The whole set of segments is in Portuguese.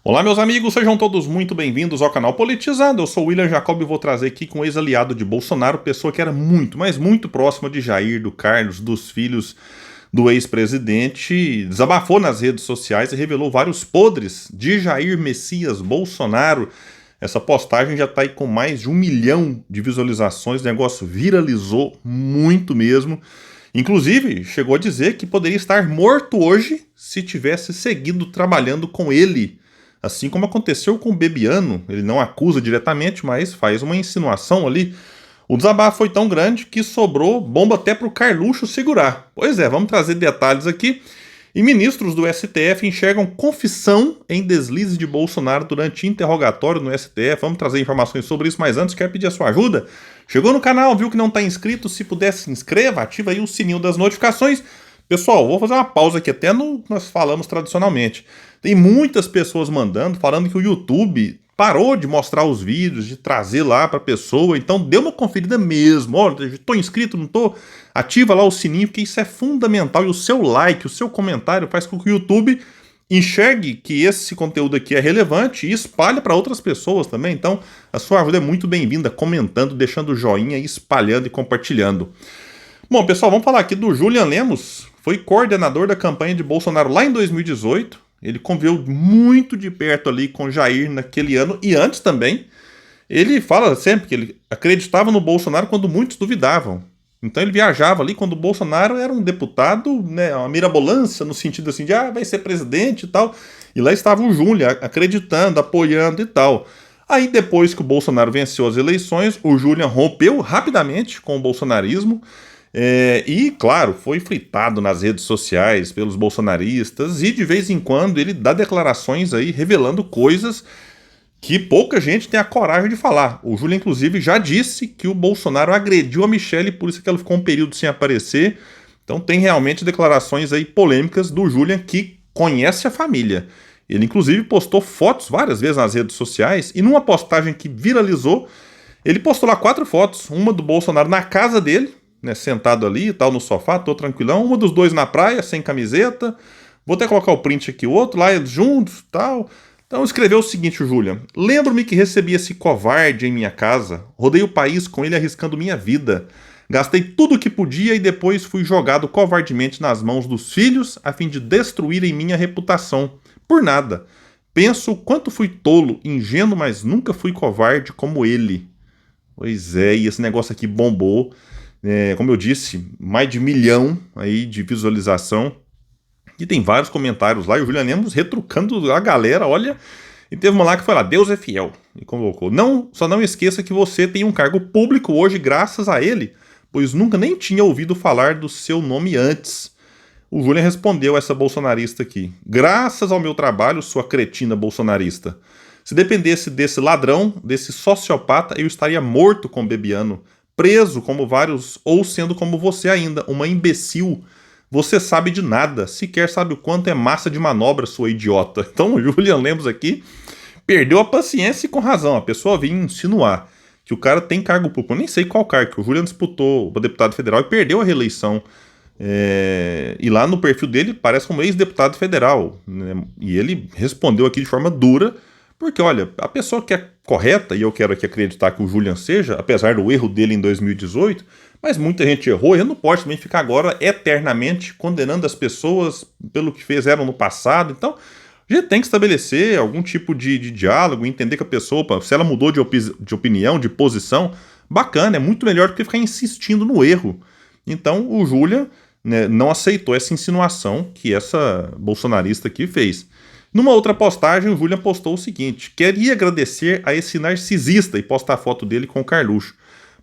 Olá, meus amigos, sejam todos muito bem-vindos ao canal Politizando. Eu sou o William Jacob e vou trazer aqui com um ex-aliado de Bolsonaro, pessoa que era muito, mas muito próxima de Jair, do Carlos, dos filhos do ex-presidente, desabafou nas redes sociais e revelou vários podres de Jair Messias Bolsonaro. Essa postagem já está aí com mais de 1 milhão de visualizações, o negócio viralizou muito mesmo. Inclusive, chegou a dizer que poderia estar morto hoje se tivesse seguido trabalhando com ele. Assim como aconteceu com o Bebiano, ele não acusa diretamente, mas faz uma insinuação ali. O desabafo foi tão grande que sobrou bomba até para o Carluxo segurar. Pois é, vamos trazer detalhes aqui. E ministros do STF enxergam confissão em deslize de Bolsonaro durante interrogatório no STF. Vamos trazer informações sobre isso, mas antes quero pedir a sua ajuda. Chegou no canal, viu que não está inscrito? Se puder, se inscreva, ativa aí o sininho das notificações. Pessoal, vou fazer uma pausa aqui, até no que nós falamos tradicionalmente. Tem muitas pessoas mandando, falando que o YouTube parou de mostrar os vídeos, de trazer lá para a pessoa, então dê uma conferida mesmo. Olha, estou inscrito, não estou? Ativa lá o sininho, porque isso é fundamental. E o seu like, o seu comentário faz com que o YouTube enxergue que esse conteúdo aqui é relevante e espalhe para outras pessoas também. Então, a sua ajuda é muito bem-vinda, comentando, deixando o joinha, espalhando e compartilhando. Bom, pessoal, vamos falar aqui do Julian Lemos. Foi coordenador da campanha de Bolsonaro lá em 2018. Ele conviveu muito de perto ali com Jair naquele ano e antes também. Ele fala sempre que ele acreditava no Bolsonaro quando muitos duvidavam. Então ele viajava ali quando o Bolsonaro era um deputado, né, uma mirabolância, no sentido assim de vai ser presidente e tal. E lá estava o Julian acreditando, apoiando e tal. Aí depois que o Bolsonaro venceu as eleições, o Julian rompeu rapidamente com o bolsonarismo. E, claro, foi fritado nas redes sociais pelos bolsonaristas e de vez em quando ele dá declarações aí revelando coisas que pouca gente tem a coragem de falar. O Julian, inclusive, já disse que o Bolsonaro agrediu a Michelle, por isso que ela ficou um período sem aparecer. Então tem realmente declarações aí polêmicas do Julian, que conhece a família. Ele, inclusive, postou fotos várias vezes nas redes sociais e numa postagem que viralizou, ele postou lá 4 fotos, uma do Bolsonaro na casa dele, né, sentado ali e tal, no sofá, tô tranquilão. Uma dos dois na praia, sem camiseta. Vou até colocar o print aqui, o outro lá, eles juntos tal. Então escreveu o seguinte, o Julian. Lembro-me que recebi esse covarde em minha casa. Rodei o país com ele arriscando minha vida. Gastei tudo o que podia e depois fui jogado covardemente nas mãos dos filhos a fim de destruírem minha reputação. Por nada. Penso o quanto fui tolo, ingênuo, mas nunca fui covarde como ele. Pois é, e esse negócio aqui bombou. Como eu disse, mais de 1 milhão aí de visualização. E tem vários comentários lá. E o Julian Lemos retrucando a galera, olha. E teve uma lá que foi lá, Deus é fiel. E colocou, só não esqueça que você tem um cargo público hoje graças a ele, pois nunca nem tinha ouvido falar do seu nome antes. O Julian respondeu essa bolsonarista aqui. Graças ao meu trabalho, sua cretina bolsonarista. Se dependesse desse ladrão, desse sociopata, eu estaria morto com Bebiano. Preso como vários, ou sendo como você ainda, uma imbecil. Você sabe de nada, sequer sabe o quanto é massa de manobra, sua idiota. Então o Julian Lemos aqui perdeu a paciência e com razão. A pessoa vinha insinuar que o cara tem cargo público. Eu nem sei qual cargo, que o Julian disputou para deputado federal e perdeu a reeleição. E lá no perfil dele parece como ex-deputado federal. Né? E ele respondeu aqui de forma dura, porque, olha, a pessoa que é correta, e eu quero aqui acreditar que o Julian seja, apesar do erro dele em 2018, mas muita gente errou, e ele não pode também ficar agora eternamente condenando as pessoas pelo que fizeram no passado. Então, a gente tem que estabelecer algum tipo de diálogo, entender que a pessoa, se ela mudou de opinião, de posição, bacana, é muito melhor do que ficar insistindo no erro. Então, o Julian, né, não aceitou essa insinuação que essa bolsonarista aqui fez. Numa outra postagem, o Julian postou o seguinte: queria agradecer a esse narcisista, e posta a foto dele com o Carluxo,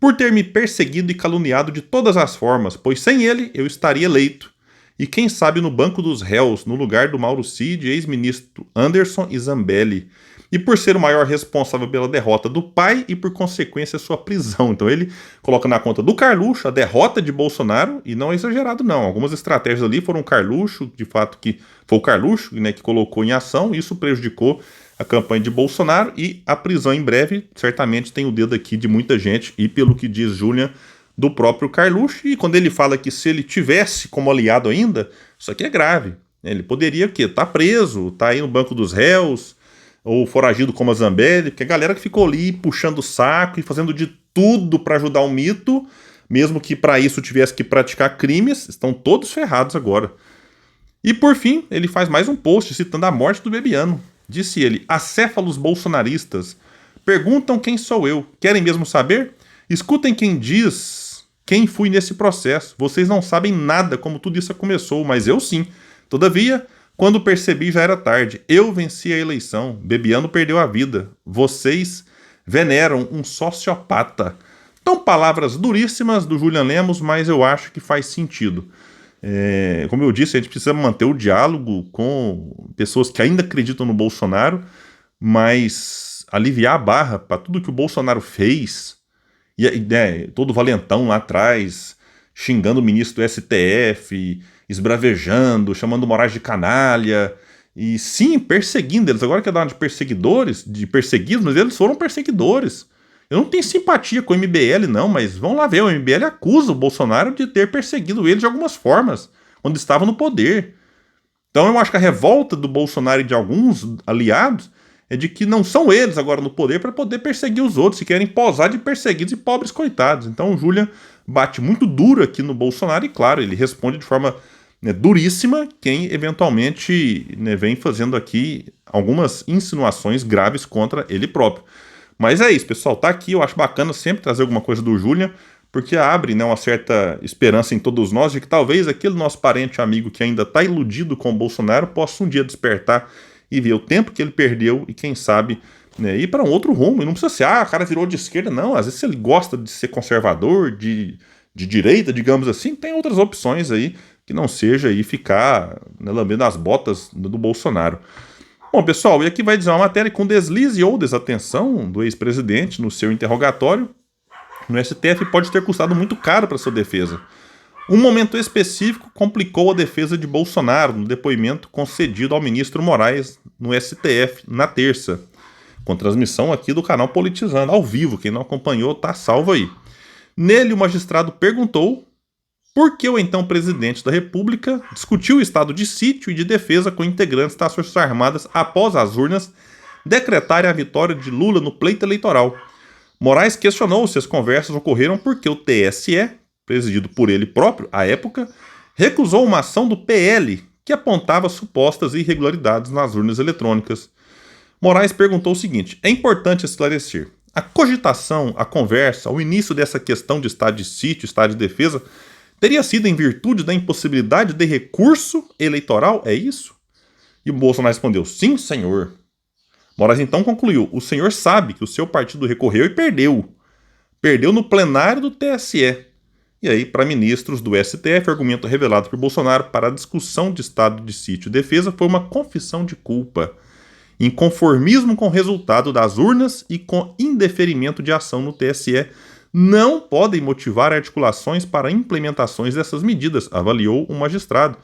por ter me perseguido e caluniado de todas as formas, pois sem ele eu estaria eleito. E quem sabe no banco dos réus, no lugar do Mauro Cid, ex-ministro Anderson e Zambelli. E por ser o maior responsável pela derrota do pai e por consequência sua prisão. Então ele coloca na conta do Carluxo a derrota de Bolsonaro, e não é exagerado não. Algumas estratégias ali foram o Carluxo, de fato que foi o Carluxo, né, que colocou em ação, e isso prejudicou a campanha de Bolsonaro, e a prisão em breve certamente tem o dedo aqui de muita gente, e pelo que diz Julian, do próprio Carluxo. E quando ele fala que se ele tivesse como aliado ainda, isso aqui é grave. Ele poderia o quê? Tá preso, tá aí no banco dos réus, ou foragido como a Zambelli, porque a galera que ficou ali puxando o saco e fazendo de tudo para ajudar o mito, mesmo que para isso tivesse que praticar crimes, estão todos ferrados agora. E por fim, ele faz mais um post citando a morte do Bebiano. Disse ele: acéfalos bolsonaristas perguntam quem sou eu. Querem mesmo saber? Escutem quem diz quem fui nesse processo. Vocês não sabem nada como tudo isso começou, mas eu sim. Todavia, quando percebi já era tarde. Eu venci a eleição. Bebiano perdeu a vida. Vocês veneram um sociopata. Então, palavras duríssimas do Julian Lemos, mas eu acho que faz sentido. Como eu disse, a gente precisa manter o diálogo com pessoas que ainda acreditam no Bolsonaro, mas aliviar a barra para tudo que o Bolsonaro fez, e todo valentão lá atrás, xingando o ministro do STF, esbravejando, chamando o Moraes de canalha, e sim, perseguindo eles. Agora que é dar de perseguidores, de perseguidos, mas eles foram perseguidores. Eu não tenho simpatia com o MBL, não, mas vamos lá ver, o MBL acusa o Bolsonaro de ter perseguido ele de algumas formas, quando estava no poder. Então eu acho que a revolta do Bolsonaro e de alguns aliados é de que não são eles agora no poder para poder perseguir os outros, se querem posar de perseguidos e pobres coitados. Então o Julian bate muito duro aqui no Bolsonaro e, claro, ele responde de forma duríssima quem eventualmente vem fazendo aqui algumas insinuações graves contra ele próprio. Mas é isso, pessoal, tá aqui, eu acho bacana sempre trazer alguma coisa do Julian, porque abre uma certa esperança em todos nós de que talvez aquele nosso parente amigo que ainda está iludido com o Bolsonaro possa um dia despertar e ver o tempo que ele perdeu e quem sabe ir para um outro rumo. E não precisa ser, o cara virou de esquerda, não. Às vezes se ele gosta de ser conservador, de direita, digamos assim, tem outras opções aí que não seja aí ficar lambendo as botas do Bolsonaro. Bom, pessoal, e aqui vai dizer uma matéria com deslize ou desatenção do ex-presidente no seu interrogatório no STF pode ter custado muito caro para sua defesa. Um momento específico complicou a defesa de Bolsonaro no depoimento concedido ao ministro Moraes no STF na terça, com transmissão aqui do canal Politizando, ao vivo. Quem não acompanhou tá salvo aí. Nele, o magistrado perguntou por que o então presidente da República discutiu o estado de sítio e de defesa com integrantes das Forças Armadas após as urnas decretarem a vitória de Lula no pleito eleitoral. Moraes questionou se as conversas ocorreram porque o TSE, presidido por ele próprio à época, recusou uma ação do PL que apontava supostas irregularidades nas urnas eletrônicas. Moraes perguntou o seguinte: é importante esclarecer. A cogitação, a conversa, o início dessa questão de estado de sítio, estado de defesa, teria sido em virtude da impossibilidade de recurso eleitoral? É isso? E o Bolsonaro respondeu: sim, senhor. Moraes então concluiu: o senhor sabe que o seu partido recorreu e perdeu. Perdeu no plenário do TSE. E aí, para ministros do STF, o argumento revelado por Bolsonaro para a discussão de estado de sítio e defesa foi uma confissão de culpa, inconformismo com o resultado das urnas e com indeferimento de ação no TSE não podem motivar articulações para implementações dessas medidas, avaliou o magistrado.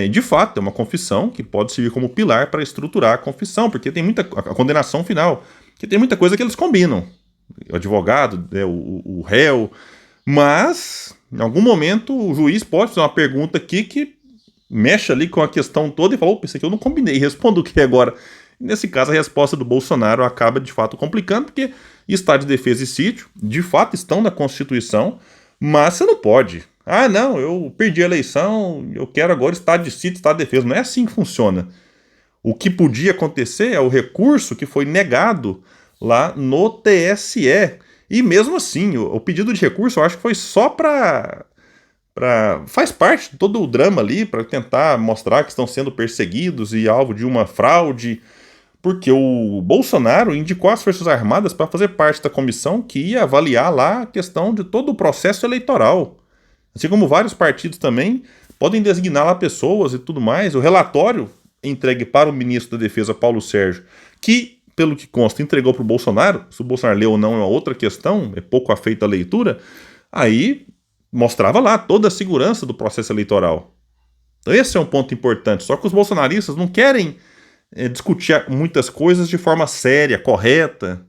De fato, é uma confissão que pode servir como pilar para estruturar a confissão, porque tem a condenação final, que tem muita coisa que eles combinam. O advogado, o réu, mas em algum momento o juiz pode fazer uma pergunta aqui que mexe ali com a questão toda e fala: opa, isso aqui eu não combinei, respondo o que agora? Nesse caso, a resposta do Bolsonaro acaba de fato complicando, porque estado de defesa e sítio de fato estão na Constituição, mas você não pode. Não, eu perdi a eleição, eu quero agora estado de sítio, estado de defesa. Não é assim que funciona. O que podia acontecer é o recurso que foi negado lá no TSE. E mesmo assim, o pedido de recurso eu acho que foi só faz parte de todo o drama ali, para tentar mostrar que estão sendo perseguidos e alvo de uma fraude, porque o Bolsonaro indicou as Forças Armadas para fazer parte da comissão que ia avaliar lá a questão de todo o processo eleitoral. Assim como vários partidos também podem designar lá pessoas e tudo mais. O relatório entregue para o ministro da Defesa, Paulo Sérgio, que, pelo que consta, entregou para o Bolsonaro, se o Bolsonaro leu ou não é uma outra questão, é pouco afeita a leitura, aí mostrava lá toda a segurança do processo eleitoral. Então esse é um ponto importante, só que os bolsonaristas não querem discutir muitas coisas de forma séria, correta,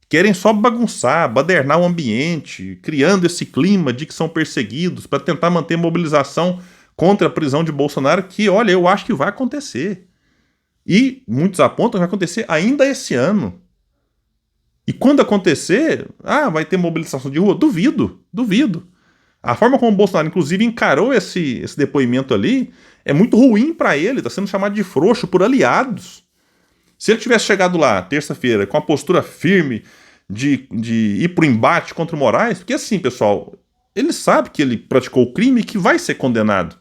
querem só bagunçar, badernar o ambiente, criando esse clima de que são perseguidos para tentar manter mobilização contra a prisão de Bolsonaro, que, olha, eu acho que vai acontecer. E muitos apontam que vai acontecer ainda esse ano. E quando acontecer, vai ter mobilização de rua? Duvido, duvido. A forma como o Bolsonaro, inclusive, encarou esse depoimento ali é muito ruim para ele, está sendo chamado de frouxo por aliados. Se ele tivesse chegado lá, terça-feira, com a postura firme de ir pro embate contra o Moraes, porque assim, pessoal, ele sabe que ele praticou o crime e que vai ser condenado.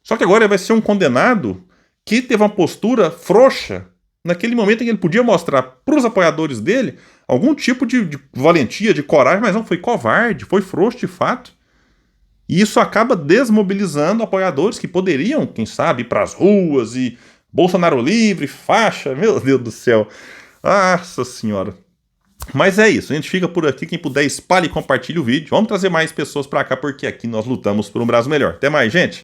Só que agora ele vai ser um condenado que teve uma postura frouxa naquele momento em que ele podia mostrar para os apoiadores dele algum tipo de valentia, de coragem, mas não, foi covarde, foi frouxo de fato. E isso acaba desmobilizando apoiadores que poderiam, quem sabe, ir para as ruas e Bolsonaro livre, faixa, meu Deus do céu. Nossa senhora. Mas é isso, a gente fica por aqui. Quem puder, espalhe e compartilhe o vídeo. Vamos trazer mais pessoas para cá, porque aqui nós lutamos por um Brasil melhor. Até mais, gente!